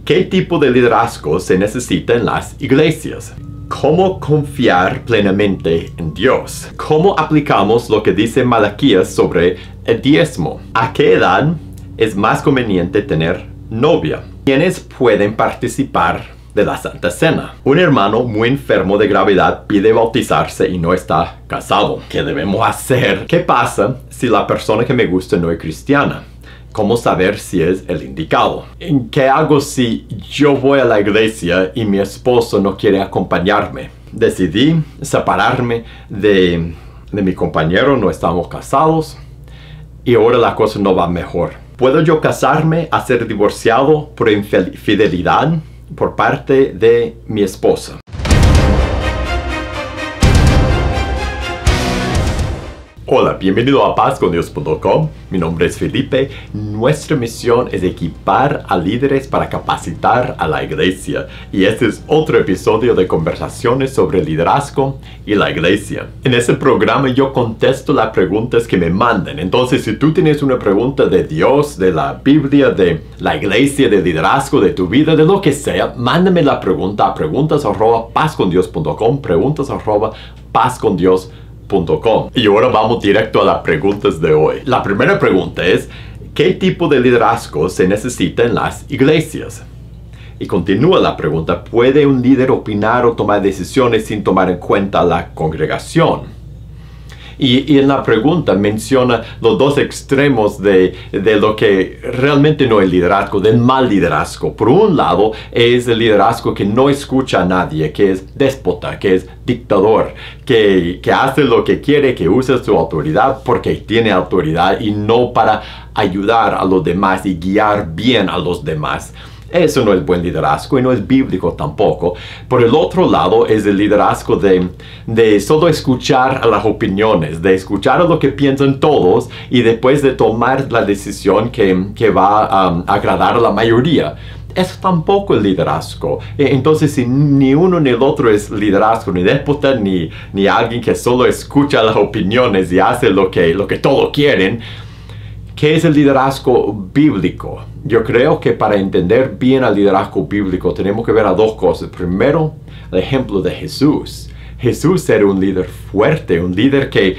¿Qué tipo de liderazgo se necesita en las iglesias? ¿Cómo confiar plenamente en Dios? ¿Cómo aplicamos lo que dice Malaquías sobre el diezmo? ¿A qué edad es más conveniente tener novia? ¿Quiénes pueden participar de la Santa Cena? Un hermano muy enfermo de gravedad pide bautizarse y no está casado. ¿Qué debemos hacer? ¿Qué pasa si la persona que me gusta no es cristiana? ¿Cómo saber si es el indicado? ¿Qué hago si yo voy a la iglesia y mi esposo no quiere acompañarme? Decidí separarme de mi compañero, no estamos casados y ahora la cosa no va mejor. ¿Puedo yo casarme a ser divorciado por infidelidad por parte de mi esposa? Hola, bienvenido a pazcondios.com. Mi nombre es Felipe. Nuestra misión es equipar a líderes para capacitar a la iglesia. Y este es otro episodio de conversaciones sobre liderazgo y la iglesia. En este programa yo contesto las preguntas que me mandan. Entonces, si tú tienes una pregunta de Dios, de la Biblia, de la iglesia, de liderazgo, de tu vida, de lo que sea, mándame la pregunta a preguntas@pazcondios.com, preguntas@pazcondios.com. Y ahora vamos directo a las preguntas de hoy. La primera pregunta es: ¿qué tipo de liderazgo se necesita en las iglesias? Y continúa la pregunta: ¿puede un líder opinar o tomar decisiones sin tomar en cuenta la congregación? Y en la pregunta menciona los dos extremos de lo que realmente no es liderazgo, del mal liderazgo. Por un lado es el liderazgo que no escucha a nadie, que es déspota, que es dictador, que hace lo que quiere, que usa su autoridad porque tiene autoridad y no para ayudar a los demás y guiar bien a los demás. Eso no es buen liderazgo y no es bíblico tampoco. Por el otro lado es el liderazgo de solo escuchar a las opiniones, de escuchar a lo que piensan todos y después de tomar la decisión que va a agradar a la mayoría. Eso tampoco es liderazgo. Entonces, si ni uno ni el otro es liderazgo, ni déspota, ni alguien que solo escucha las opiniones y hace lo que todos quieren, ¿qué es el liderazgo bíblico? Yo creo que para entender bien el liderazgo bíblico tenemos que ver a dos cosas. Primero, el ejemplo de Jesús. Jesús era un líder fuerte, un líder que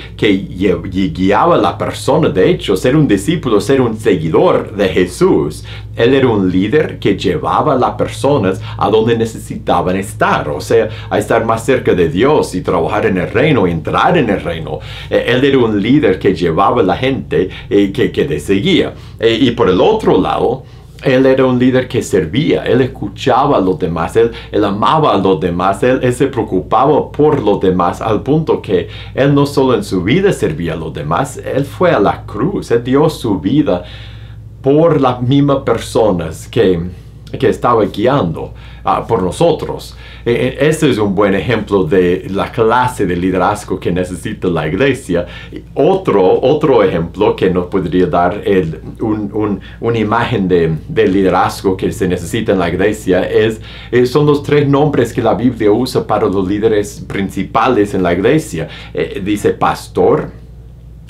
guiaba a la persona. De hecho, ser un discípulo, ser un seguidor de Jesús. Él era un líder que llevaba a las personas a donde necesitaban estar. O sea, a estar más cerca de Dios y trabajar en el reino, entrar en el reino. Él era un líder que llevaba a la gente que le seguía. Y por el otro lado, él era un líder que servía, él escuchaba a los demás, él amaba a los demás, él se preocupaba por los demás al punto que él no solo en su vida servía a los demás, él fue a la cruz, él dio su vida por las mismas personas que estaba guiando por nosotros. Este es un buen ejemplo de la clase de liderazgo que necesita la iglesia. Otro ejemplo que nos podría dar una imagen de liderazgo que se necesita en la iglesia son los tres nombres que la Biblia usa para los líderes principales en la iglesia. Dice pastor,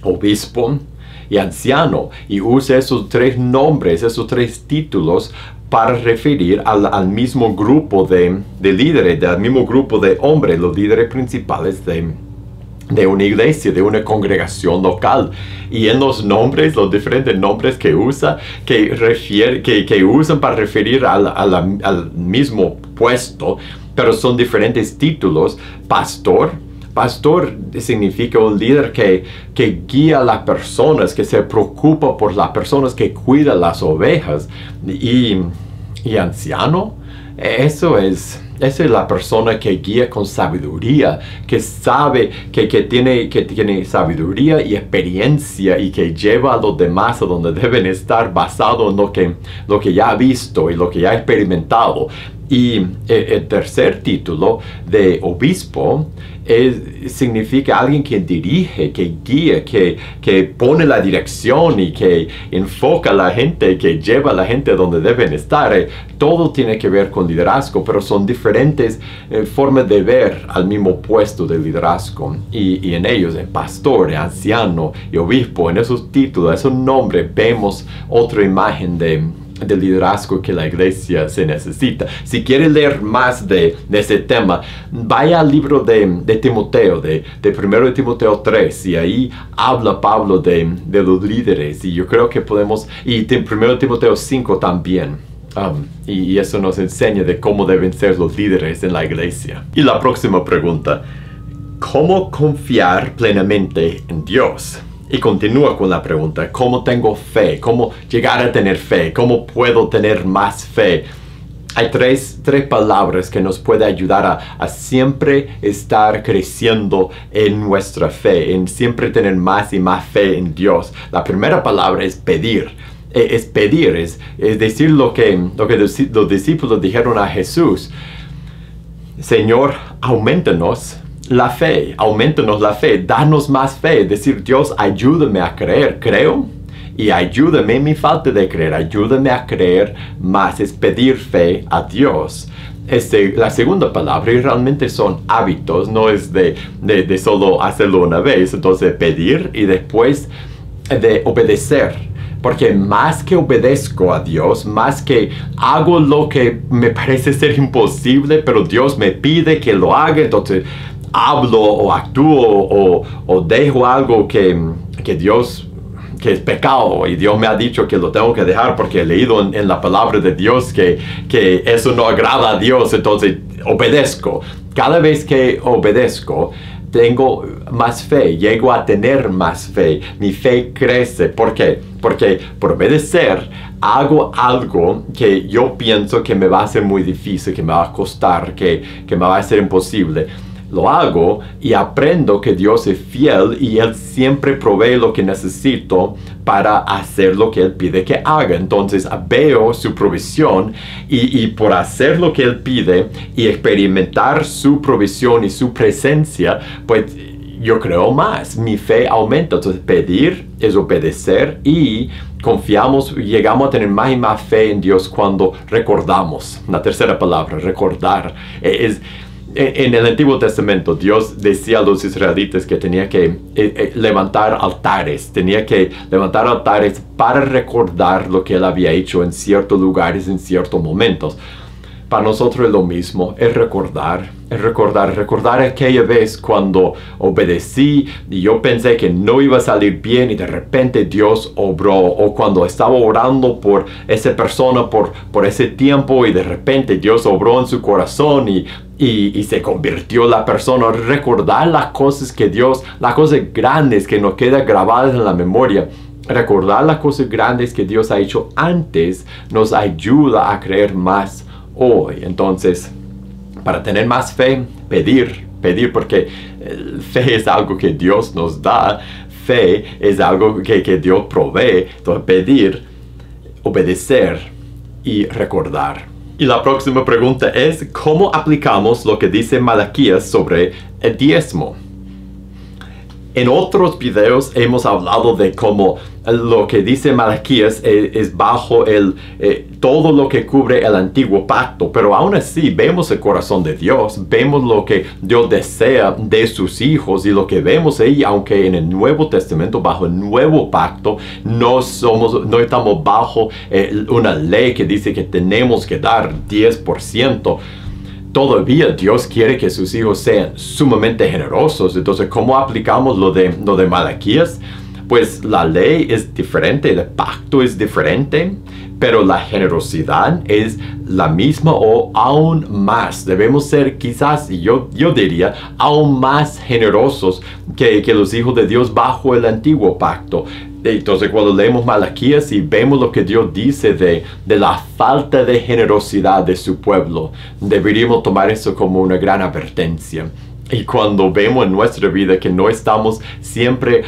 obispo y anciano, y usa esos tres nombres, esos tres títulos para referir al mismo grupo de líderes, al mismo grupo de hombres, los líderes principales de una iglesia, de una congregación local. Y en los nombres, los diferentes nombres que usa, que usan para referir al mismo puesto, pero son diferentes títulos. Pastor significa un líder que guía a las personas, que se preocupa por las personas, que cuida las ovejas. Y anciano, esa es la persona que guía con sabiduría, que sabe, que tiene sabiduría y experiencia y que lleva a los demás a donde deben estar basado en lo que ya ha visto y lo que ya ha experimentado. Y el tercer título de obispo significa alguien que dirige, que guía, que pone la dirección y que enfoca a la gente, que lleva a la gente a donde deben estar. Todo tiene que ver con liderazgo, pero son diferentes formas de ver al mismo puesto de liderazgo. Y en ellos, en pastor, anciano y obispo, en esos títulos, esos nombres, vemos otra imagen liderazgo que la iglesia se necesita. Si quiere leer más de ese tema, vaya al libro de Timoteo, de 1 Timoteo 3, y ahí habla Pablo de los líderes, y yo creo que podemos, y 1 Timoteo 5 también. Y eso nos enseña de cómo deben ser los líderes en la iglesia. Y la próxima pregunta: ¿cómo confiar plenamente en Dios? Y continúa con la pregunta: ¿cómo tengo fe? ¿Cómo llegar a tener fe? ¿Cómo puedo tener más fe? Hay tres palabras que nos pueden ayudar a siempre estar creciendo en nuestra fe, en siempre tener más y más fe en Dios. La primera palabra es pedir. Es pedir, es decir lo que los discípulos dijeron a Jesús: Señor, aumentanos la fe, danos más fe. Es decir, Dios, ayúdame a creer, creo, y ayúdame en mi falta de creer, ayúdame a creer más. Es pedir fe a Dios. La segunda palabra, y realmente son hábitos, no es de solo hacerlo una vez. Entonces, pedir y después de obedecer. Porque más que obedezco a Dios, más que hago lo que me parece ser imposible, pero Dios me pide que lo haga, entonces hablo o actúo o dejo algo que es pecado, y Dios me ha dicho que lo tengo que dejar porque he leído en la palabra de Dios que eso no agrada a Dios, entonces obedezco. Cada vez que obedezco, tengo más fe, llego a tener más fe, mi fe crece. ¿Por qué? Porque por obedecer hago algo que yo pienso que me va a ser muy difícil, que me va a costar, que me va a ser imposible. Lo hago y aprendo que Dios es fiel y Él siempre provee lo que necesito para hacer lo que Él pide que haga. Entonces veo su provisión y por hacer lo que Él pide y experimentar su provisión y su presencia, pues yo creo más, mi fe aumenta. Entonces pedir es obedecer y confiamos, llegamos a tener más y más fe en Dios cuando recordamos. La tercera palabra, recordar, en el Antiguo Testamento, Dios decía a los israelitas que tenía que levantar altares para recordar lo que Él había hecho en ciertos lugares, en ciertos momentos. Para nosotros es lo mismo, es recordar aquella vez cuando obedecí y yo pensé que no iba a salir bien y de repente Dios obró, o cuando estaba orando por esa persona por ese tiempo y de repente Dios obró en su corazón y se convirtió la persona. Recordar las cosas que Dios, las cosas grandes que nos quedan grabadas en la memoria. Recordar las cosas grandes que Dios ha hecho antes nos ayuda a creer más hoy. Entonces, para tener más fe, pedir, porque fe es algo que Dios nos da, fe es algo que Dios provee. Entonces, pedir, obedecer y recordar. Y la próxima pregunta es: ¿cómo aplicamos lo que dice Malaquías sobre el diezmo? En otros videos hemos hablado de cómo lo que dice Malaquías es bajo todo lo que cubre el antiguo pacto, pero aún así vemos el corazón de Dios, vemos lo que Dios desea de sus hijos y lo que vemos ahí, aunque en el Nuevo Testamento, bajo el nuevo pacto, no estamos bajo una ley que dice que tenemos que dar 10%. Todavía Dios quiere que sus hijos sean sumamente generosos. Entonces, ¿cómo aplicamos lo de Malaquías? Pues la ley es diferente, el pacto es diferente, pero la generosidad es la misma o aún más. Debemos ser quizás, yo diría, aún más generosos que los hijos de Dios bajo el antiguo pacto. Entonces, cuando leemos Malaquías y vemos lo que Dios dice de la falta de generosidad de su pueblo, deberíamos tomar eso como una gran advertencia. Y cuando vemos en nuestra vida que no estamos siempre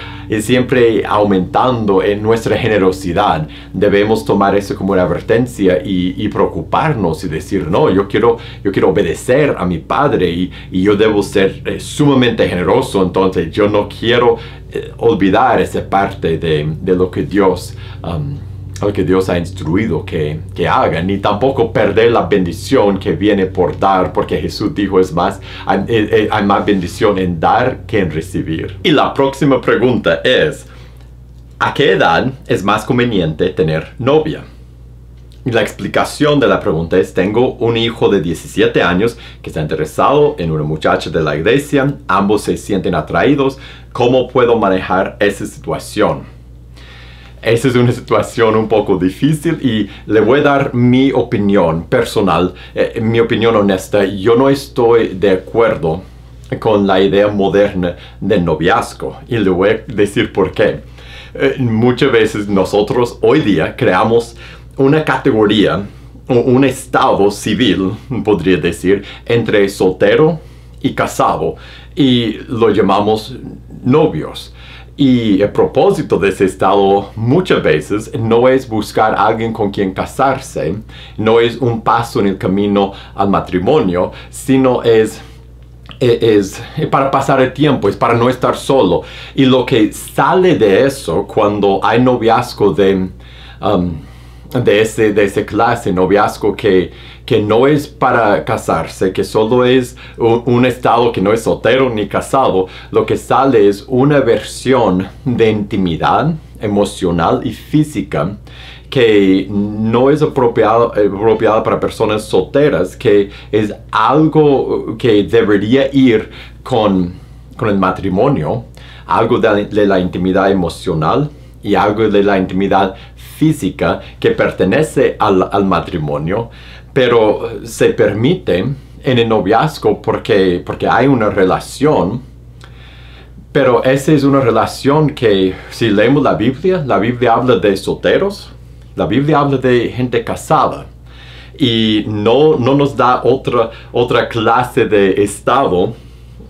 aumentando en nuestra generosidad, debemos tomar eso como una advertencia y preocuparnos y decir: no, yo quiero obedecer a mi Padre y yo debo ser sumamente generoso. Entonces yo no quiero olvidar esa parte de lo que Dios ha instruido que hagan, ni tampoco perder la bendición que viene por dar, porque Jesús dijo hay más bendición en dar que en recibir. Y la próxima pregunta es: ¿a qué edad es más conveniente tener novia? La explicación de la pregunta es: tengo un hijo de 17 años que está interesado en una muchacha de la iglesia, ambos se sienten atraídos, ¿cómo puedo manejar esa situación? Esa es una situación un poco difícil y le voy a dar mi opinión personal, mi opinión honesta. Yo no estoy de acuerdo con la idea moderna del noviazgo y le voy a decir por qué. Muchas veces nosotros hoy día creamos una categoría, un estado civil, podría decir, entre soltero y casado, y lo llamamos novios. Y el propósito de ese estado muchas veces no es buscar a alguien con quien casarse, no es un paso en el camino al matrimonio, sino es para pasar el tiempo, es para no estar solo. Y lo que sale de eso cuando hay noviazgo de esa clase, noviazgo que no es para casarse, que solo es un estado que no es soltero ni casado, lo que sale es una versión de intimidad emocional y física que no es apropiada para personas solteras, que es algo que debería ir con el matrimonio, algo de la intimidad emocional y algo de la intimidad física que pertenece al matrimonio, pero se permite en el noviazgo porque hay una relación. Pero esa es una relación que, si leemos la Biblia habla de solteros, la Biblia habla de gente casada, y no nos da otra clase de estado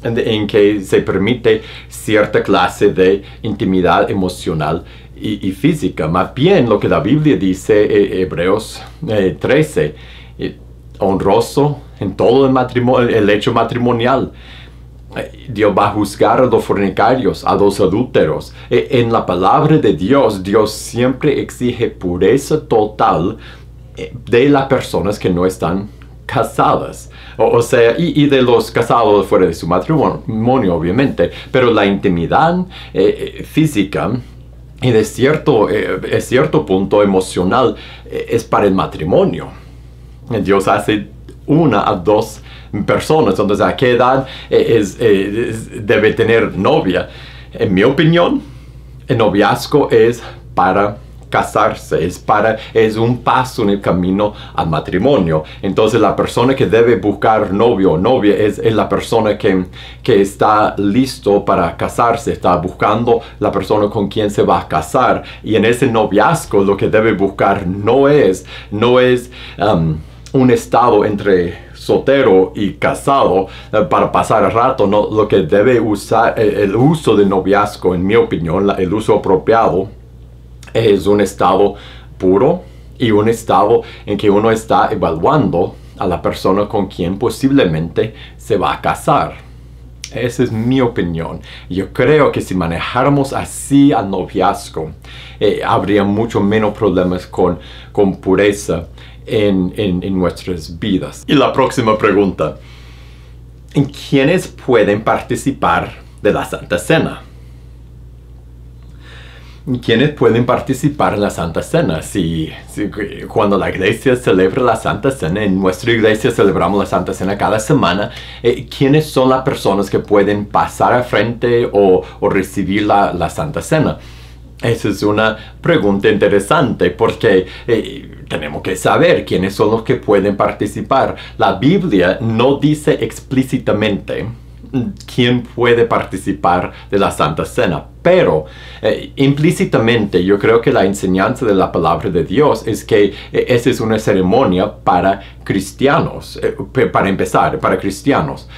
en que se permite cierta clase de intimidad emocional y física. Más bien lo que la Biblia dice, Hebreos 13, honroso en todo el hecho matrimonial. Dios va a juzgar a los fornicarios, a los adúlteros. En la palabra de Dios, Dios siempre exige pureza total de las personas que no están casadas. O sea, y de los casados fuera de su matrimonio, obviamente. Pero la intimidad física y de cierto punto emocional es para el matrimonio. Dios hace una a dos personas. Entonces, ¿a qué edad debe tener novia? En mi opinión, el noviazgo es para casarse, es un paso en el camino al matrimonio. Entonces, la persona que debe buscar novio o novia es la persona que está listo para casarse, está buscando la persona con quien se va a casar. Y en ese noviazgo lo que debe buscar no es un estado entre soltero y casado para pasar el rato. No, lo que debe usar, el uso del noviazgo, en mi opinión, el uso apropiado, es un estado puro y un estado en que uno está evaluando a la persona con quien posiblemente se va a casar. Esa es mi opinión. Yo creo que si manejáramos así al noviazgo, habría mucho menos problemas con pureza en nuestras vidas. Y la próxima pregunta: ¿quiénes pueden participar de la Santa Cena? ¿Quiénes pueden participar en la Santa Cena? Cuando la iglesia celebra la Santa Cena, en nuestra iglesia celebramos la Santa Cena cada semana, ¿quiénes son las personas que pueden pasar al frente o recibir la Santa Cena? Esa es una pregunta interesante porque tenemos que saber quiénes son los que pueden participar. La Biblia no dice explícitamente quién puede participar de la Santa Cena, pero implícitamente yo creo que la enseñanza de la palabra de Dios es que esa es una ceremonia para cristianos, para empezar, para cristianos.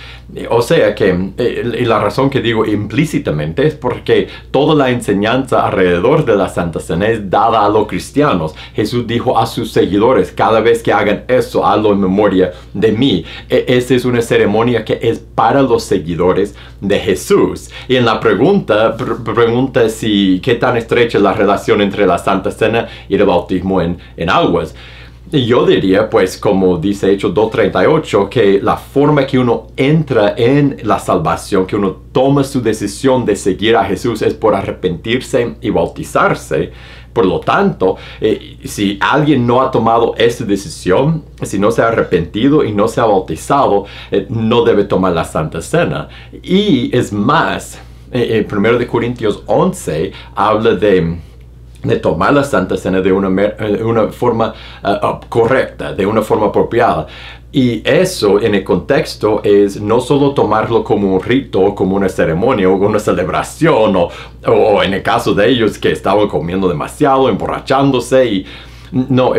O sea que, y la razón que digo implícitamente es porque toda la enseñanza alrededor de la Santa Cena es dada a los cristianos. Jesús dijo a sus seguidores: cada vez que hagan eso, hazlo en memoria de mí. Esa es una ceremonia que es para los seguidores de Jesús. Y en la pregunta qué tan estrecha es la relación entre la Santa Cena y el bautismo en aguas. Yo diría, pues, como dice Hechos 2:38, que la forma que uno entra en la salvación, que uno toma su decisión de seguir a Jesús, es por arrepentirse y bautizarse, Por lo tanto, si alguien no ha tomado esa decisión, si no se ha arrepentido y no se ha bautizado, no debe tomar la Santa Cena. Y es más, en 1 Corintios 11 habla de tomar la Santa Cena de una forma correcta, de una forma apropiada. Y eso en el contexto es no solo tomarlo como un rito, como una ceremonia o una celebración, o en el caso de ellos que estaban comiendo demasiado, emborrachándose y... No,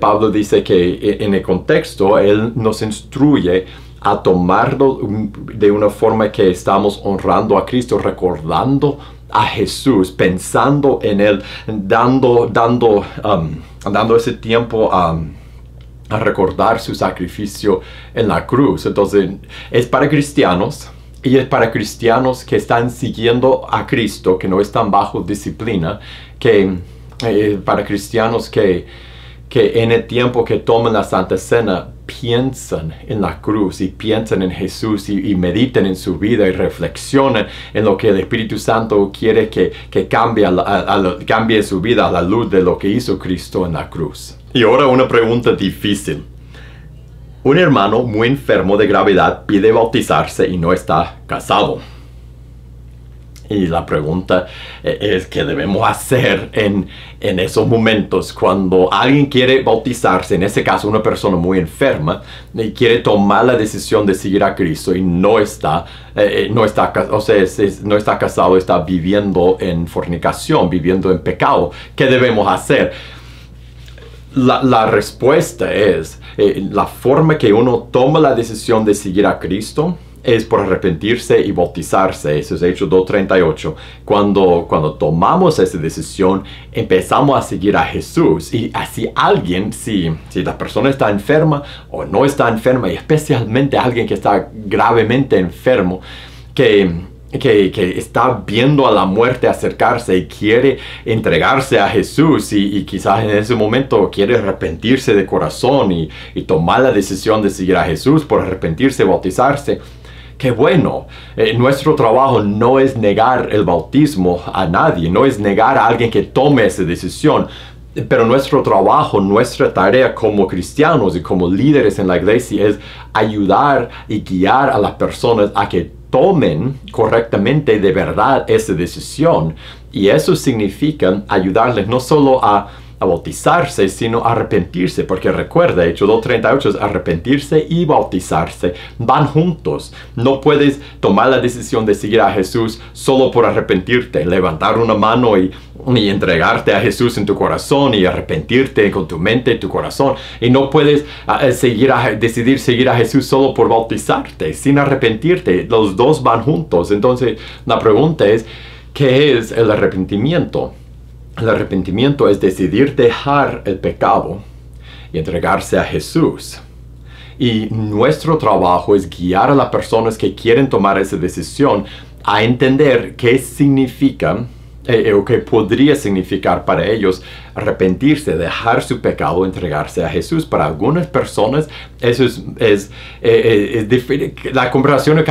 Pablo dice que en el contexto él nos instruye a tomarlo de una forma que estamos honrando a Cristo, recordando a Jesús, pensando en Él, dando ese tiempo a recordar su sacrificio en la cruz. Entonces, es para cristianos, y es para cristianos que están siguiendo a Cristo, que no están bajo disciplina, para cristianos que en el tiempo que toman la Santa Cena piensan en la cruz y piensan en Jesús y mediten en su vida y reflexionan en lo que el Espíritu Santo quiere que cambie su vida a la luz de lo que hizo Cristo en la cruz. Y ahora una pregunta difícil. Un hermano muy enfermo de gravedad pide bautizarse y no está casado. Y la pregunta es qué debemos hacer en esos momentos cuando alguien quiere bautizarse, en ese caso una persona muy enferma, y quiere tomar la decisión de seguir a Cristo y no está casado, está viviendo en fornicación, viviendo en pecado. ¿Qué debemos hacer? La respuesta es, la forma que uno toma la decisión de seguir a Cristo es por arrepentirse y bautizarse. Eso es Hechos 2:38. Cuando tomamos esa decisión, empezamos a seguir a Jesús. Y así alguien, si la persona está enferma o no está enferma, y especialmente alguien que está gravemente enfermo, que está viendo a la muerte acercarse y quiere entregarse a Jesús y quizás en ese momento quiere arrepentirse de corazón y tomar la decisión de seguir a Jesús por arrepentirse y bautizarse. ¡Qué bueno! Nuestro trabajo no es negar el bautismo a nadie, no es negar a alguien que tome esa decisión. Pero nuestro trabajo, nuestra tarea como cristianos y como líderes en la iglesia es ayudar y guiar a las personas a que tomen correctamente de verdad esa decisión. Y eso significa ayudarles no solo a bautizarse, sino a arrepentirse, porque recuerda, Hechos 2:38 es arrepentirse y bautizarse, van juntos. No puedes tomar la decisión de seguir a Jesús solo por arrepentirte, levantar una mano y entregarte a Jesús en tu corazón y arrepentirte con tu mente y tu corazón, y no puedes decidir seguir a Jesús solo por bautizarte, sin arrepentirte. Los dos van juntos. Entonces la pregunta es, ¿qué es el arrepentimiento? El arrepentimiento es decidir dejar el pecado y entregarse a Jesús. Y nuestro trabajo es guiar a las personas que quieren tomar esa decisión a entender qué significa o qué podría significar para ellos arrepentirse, dejar su pecado, entregarse a Jesús. Para algunas personas eso es diferente. La conversación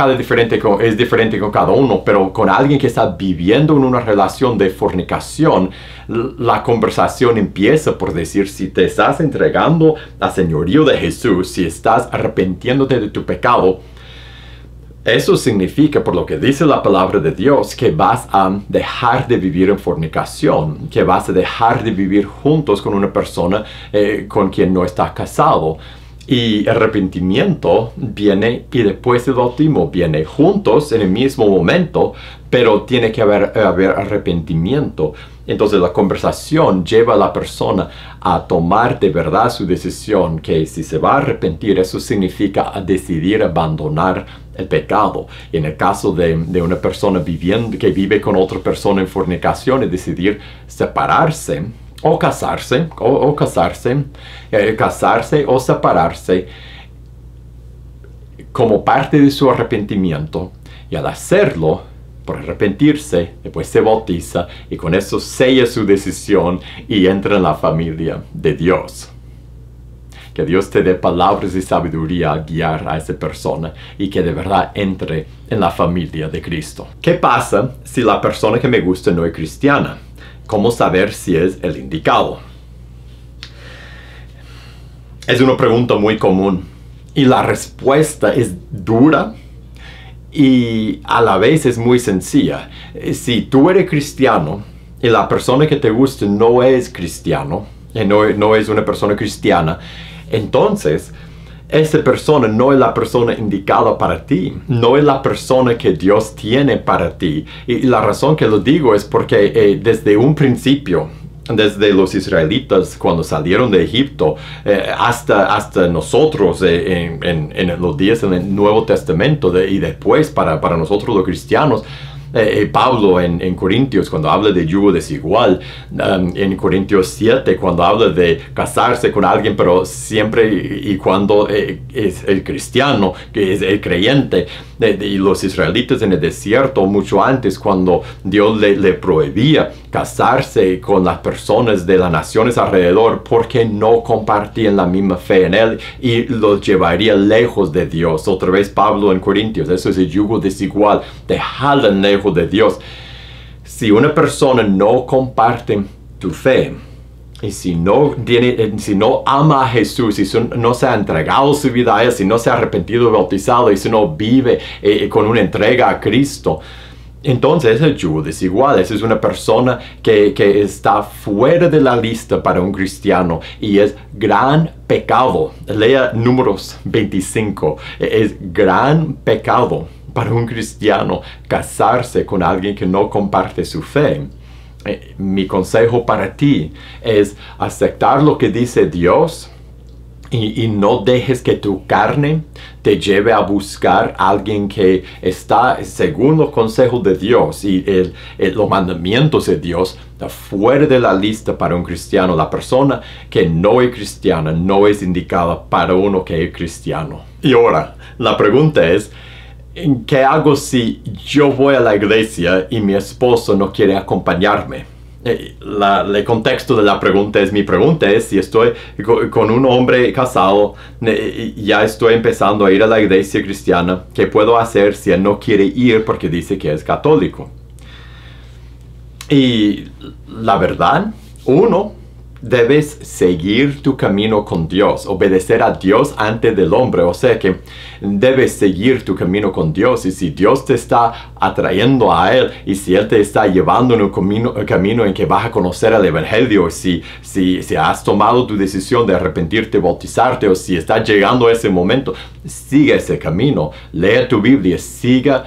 es diferente con cada uno, pero con alguien que está viviendo en una relación de fornicación, la conversación empieza por decir, si te estás entregando al señorío de Jesús, si estás arrepintiéndote de tu pecado, eso significa, por lo que dice la palabra de Dios, que vas a dejar de vivir en fornicación, que vas a dejar de vivir juntos con una persona con quien no estás casado. Y arrepentimiento viene, y después el bautismo viene juntos en el mismo momento, pero tiene que haber arrepentimiento. Entonces la conversación lleva a la persona a tomar de verdad su decisión, que si se va a arrepentir, eso significa decidir abandonar el pecado. Y en el caso de una persona que vive con otra persona en fornicación, es decidir separarse o casarse, casarse o separarse como parte de su arrepentimiento. Y al hacerlo, por arrepentirse, después se bautiza y con eso sella su decisión y entra en la familia de Dios. Que Dios te dé palabras de sabiduría a guiar a esa persona y que de verdad entre en la familia de Cristo. ¿Qué pasa si la persona que me gusta no es cristiana? ¿Cómo saber si es el indicado? Es una pregunta muy común y la respuesta es dura y a la vez es muy sencilla. Si tú eres cristiano y la persona que te gusta no es cristiano, no es una persona cristiana, entonces esa persona no es la persona indicada para ti, no es la persona que Dios tiene para ti. Y la razón que lo digo es porque desde un principio, desde los israelitas cuando salieron de Egipto hasta nosotros en los días en el Nuevo Testamento y después para nosotros los cristianos, Pablo en Corintios cuando habla de yugo desigual, en Corintios 7 cuando habla de casarse con alguien pero siempre y cuando es el cristiano, que es el creyente, y los israelitas en el desierto mucho antes cuando Dios le prohibía casarse con las personas de las naciones alrededor porque no compartían la misma fe en él y los llevaría lejos de Dios. Otra vez Pablo en Corintios, eso es el yugo desigual, te jalan lejos de Dios. Si una persona no comparte tu fe y si no ama a Jesús, si no se ha entregado su vida a él, si no se ha arrepentido y bautizado y si no vive con una entrega a Cristo, entonces es el yugo desigual. Esa es una persona que está fuera de la lista para un cristiano y es gran pecado. Lea Números 25. Es gran pecado para un cristiano casarse con alguien que no comparte su fe. Mi consejo para ti es aceptar lo que dice Dios y no dejes que tu carne te lleve a buscar a alguien que está según los consejos de Dios y los mandamientos de Dios fuera de la lista para un cristiano. La persona que no es cristiana no es indicada para uno que es cristiano. Y ahora, la pregunta es, ¿qué hago si yo voy a la iglesia y mi esposo no quiere acompañarme? El contexto de la pregunta es, mi pregunta es si estoy con un hombre casado, ya estoy empezando a ir a la iglesia cristiana, ¿qué puedo hacer si él no quiere ir porque dice que es católico? Y la verdad, debes seguir tu camino con Dios, obedecer a Dios antes del hombre. O sea que debes seguir tu camino con Dios. Y si Dios te está atrayendo a Él, y si Él te está llevando en un camino en que vas a conocer el Evangelio, si has tomado tu decisión de arrepentirte, bautizarte, o si está llegando ese momento, sigue ese camino. Lea tu Biblia, siga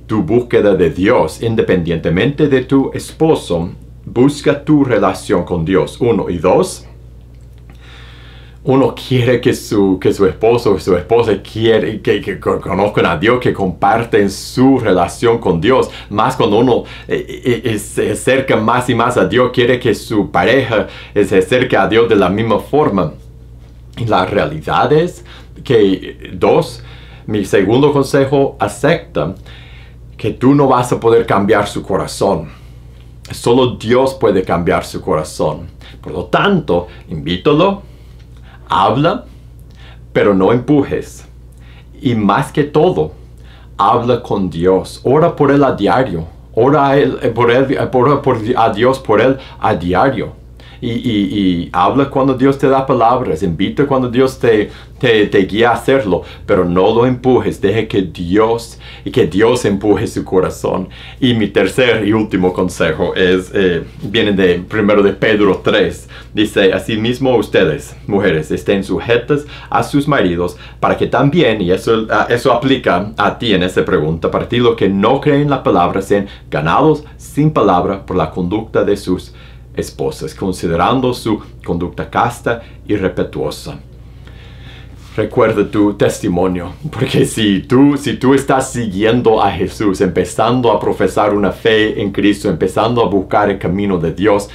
tu búsqueda de Dios, independientemente de tu esposo. Busca tu relación con Dios, 1. Y 2, uno quiere que su esposo o su esposa quiere que conozcan a Dios, que comparten su relación con Dios. Más cuando uno se acerca más y más a Dios, quiere que su pareja se acerque a Dios de la misma forma. Y la realidad es que, 2, mi segundo consejo, acepta que tú no vas a poder cambiar su corazón. Solo Dios puede cambiar su corazón. Por lo tanto, invítalo, habla, pero no empujes. Y más que todo, habla con Dios. Ora por él a diario. Ora a Dios por él a diario. Y habla cuando Dios te da palabras. Invita cuando Dios te guía a hacerlo. Pero no lo empujes. Deje que Dios empuje su corazón. Y mi tercer y último consejo viene de 1 de Pedro 3. Dice, asimismo ustedes, mujeres, estén sujetas a sus maridos, para que también, y eso aplica a ti en esa pregunta, para ti los que no creen la palabra sean ganados sin palabra por la conducta de sus esposas, considerando su conducta casta y respetuosa. Recuerda tu testimonio, porque si tú estás siguiendo a Jesús, empezando a profesar una fe en Cristo, empezando a buscar el camino de Dios,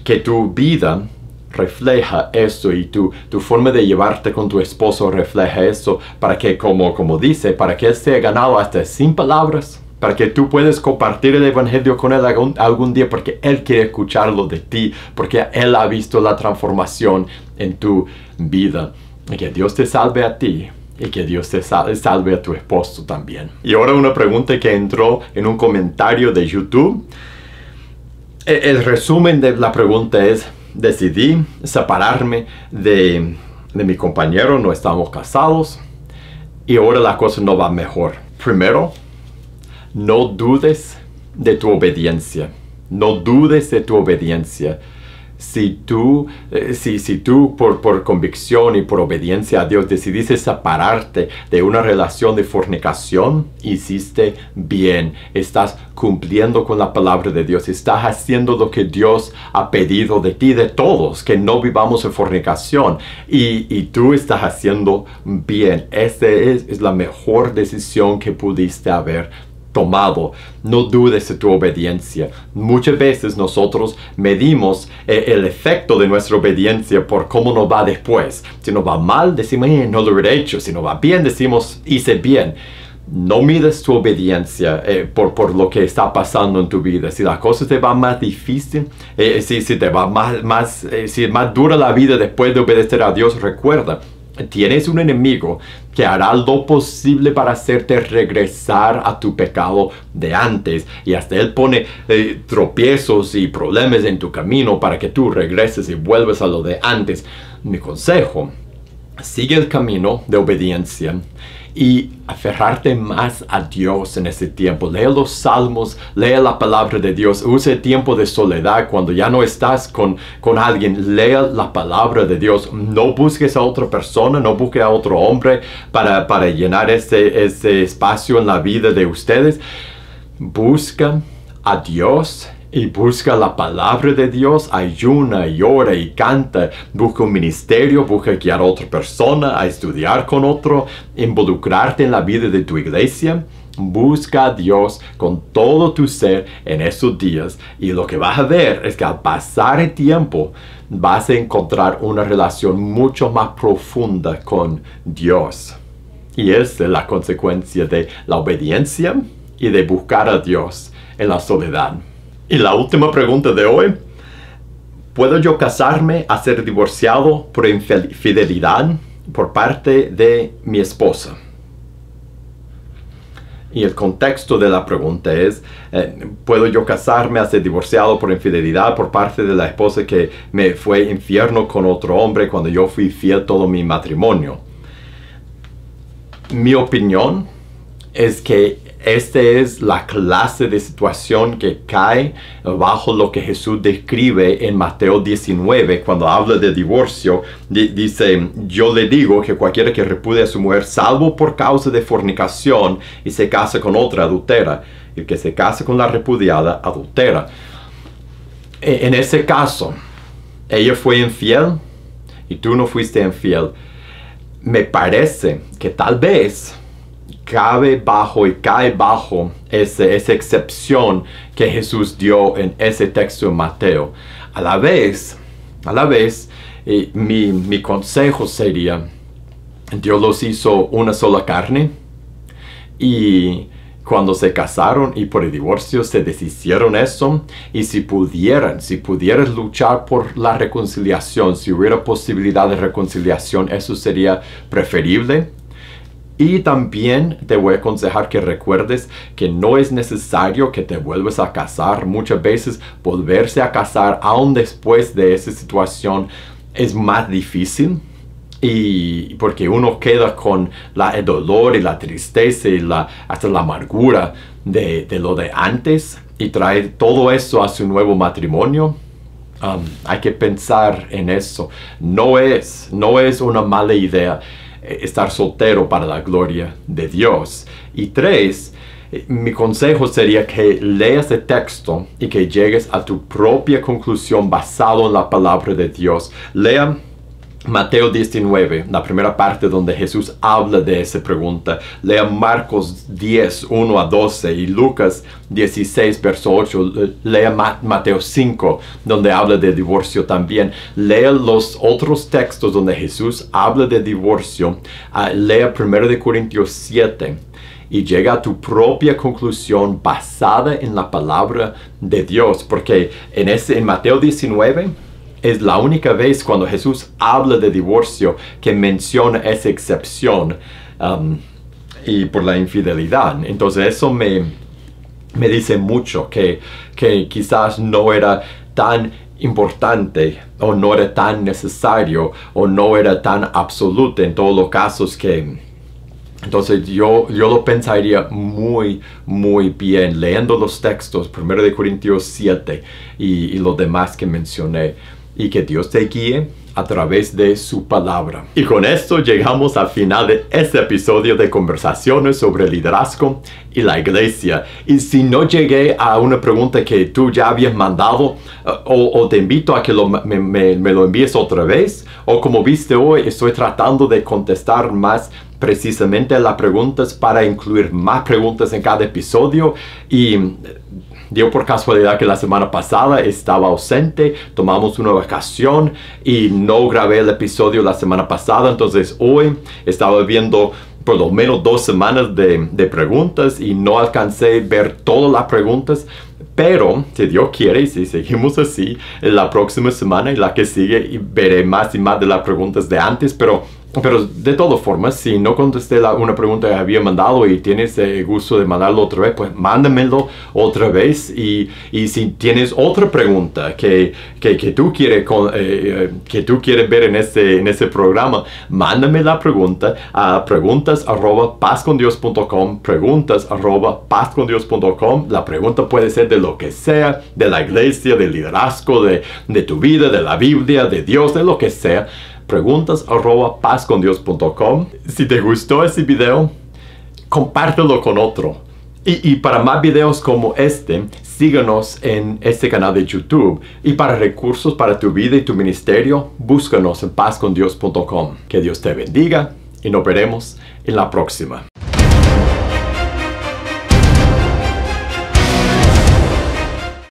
que tu vida refleja eso y tu forma de llevarte con tu esposo refleja eso, para que, como dice, para que él sea ganado hasta sin palabras, para que tú puedas compartir el Evangelio con él algún día, porque él quiere escucharlo de ti, porque él ha visto la transformación en tu vida. Y que Dios te salve a ti y que Dios te salve a tu esposo también. Y ahora una pregunta que entró en un comentario de YouTube. El resumen de la pregunta es, decidí separarme de mi compañero, no estamos casados y ahora la cosa no va mejor. Primero, no dudes de tu obediencia. No dudes de tu obediencia. Si tú por convicción y por obediencia a Dios decidiste separarte de una relación de fornicación, hiciste bien. Estás cumpliendo con la palabra de Dios. Estás haciendo lo que Dios ha pedido de ti, de todos, que no vivamos en fornicación. Y tú estás haciendo bien. Esta es la mejor decisión que pudiste haber tomado. No dudes de tu obediencia. Muchas veces nosotros medimos el efecto de nuestra obediencia por cómo nos va después. Si nos va mal, decimos, no lo he hecho. Si nos va bien, decimos, hice bien. No mides tu obediencia por lo que está pasando en tu vida. Si la cosa te va más difícil, si te va si es más dura la vida después de obedecer a Dios, recuerda, tienes un enemigo que hará lo posible para hacerte regresar a tu pecado de antes. Y hasta él pone tropiezos y problemas en tu camino para que tú regreses y vuelvas a lo de antes. Mi consejo, sigue el camino de obediencia y aferrarte más a Dios en ese tiempo. Lee los salmos, lee la palabra de Dios. Use el tiempo de soledad cuando ya no estás con alguien. Lee la palabra de Dios. No busques a otra persona, no busques a otro hombre para llenar ese espacio en la vida de ustedes. Busca a Dios y busca la palabra de Dios, ayuna y ora y canta, busca un ministerio, busca guiar a otra persona, a estudiar con otro, involucrarte en la vida de tu iglesia. Busca a Dios con todo tu ser en esos días y lo que vas a ver es que al pasar el tiempo vas a encontrar una relación mucho más profunda con Dios. Y esa es la consecuencia de la obediencia y de buscar a Dios en la soledad. Y la última pregunta de hoy, ¿puedo yo casarme a ser divorciado por infidelidad por parte de mi esposa? Y el contexto de la pregunta es, ¿puedo yo casarme a ser divorciado por infidelidad por parte de la esposa que me fue infiel con otro hombre cuando yo fui fiel todo mi matrimonio? Mi opinión es que esta es la clase de situación que cae bajo lo que Jesús describe en Mateo 19 cuando habla de divorcio. Dice, yo le digo que cualquiera que repudia a su mujer salvo por causa de fornicación y se casa con otra adultera. El que se casa con la repudiada adultera. En ese caso, ella fue infiel y tú no fuiste infiel. Me parece que tal vez cae bajo esa excepción que Jesús dio en ese texto en Mateo. A la vez, mi consejo sería, Dios los hizo una sola carne y cuando se casaron y por el divorcio se deshicieron eso, y si pudieras luchar por la reconciliación, si hubiera posibilidad de reconciliación, eso sería preferible. Y también te voy a aconsejar que recuerdes que no es necesario que te vuelvas a casar. Muchas veces volverse a casar aún después de esa situación es más difícil. Y porque uno queda con el dolor y la tristeza y hasta la amargura de lo de antes y trae todo eso a su nuevo matrimonio. Hay que pensar en eso. No es una mala idea estar soltero para la gloria de Dios. Y 3, mi consejo sería que leas el texto y que llegues a tu propia conclusión basado en la palabra de Dios. Lea Mateo 19, la primera parte donde Jesús habla de esa pregunta. Lea Marcos 10, 1 a 12 y Lucas 16, verso 8. Lea Mateo 5, donde habla de divorcio también. Lea los otros textos donde Jesús habla de divorcio. Lea 1 Corintios 7 y llega a tu propia conclusión basada en la palabra de Dios. Porque en Mateo 19... es la única vez cuando Jesús habla de divorcio que menciona esa excepción y por la infidelidad. Entonces eso me me dice mucho que quizás no era tan importante o no era tan necesario o no era tan absoluto en todos los casos que... Entonces yo lo pensaría muy bien leyendo los textos 1 de Corintios 7 y los demás que mencioné, y que Dios te guíe a través de su palabra. Y con esto llegamos al final de este episodio de Conversaciones sobre Liderazgo y la Iglesia. Y si no llegué a una pregunta que tú ya habías mandado, o te invito a que me lo envíes otra vez, o como viste hoy, estoy tratando de contestar más precisamente las preguntas para incluir más preguntas en cada episodio. Y dio por casualidad que la semana pasada estaba ausente, tomamos una vacación y no grabé el episodio la semana pasada. Entonces hoy estaba viendo por lo menos 2 semanas de preguntas y no alcancé a ver todas las preguntas. Pero, si Dios quiere y si seguimos así, la próxima semana y la que sigue veré más y más de las preguntas de antes. Pero de todas formas, si no contesté una pregunta que había mandado y tienes el gusto de mandarlo otra vez, pues mándamelo otra vez. Y si tienes otra pregunta que tú quieres ver en este programa, mándame la pregunta a preguntas@pazcondios.com, preguntas@pazcondios.com. La pregunta puede ser de lo que sea, de la iglesia, del liderazgo, de tu vida, de la Biblia, de Dios, de lo que sea. preguntas@pazcondios.com. Si te gustó este video, compártelo con otro. Y para más videos como este, síganos en este canal de YouTube. Y para recursos para tu vida y tu ministerio, búscanos en pazcondios.com. Que Dios te bendiga y nos veremos en la próxima.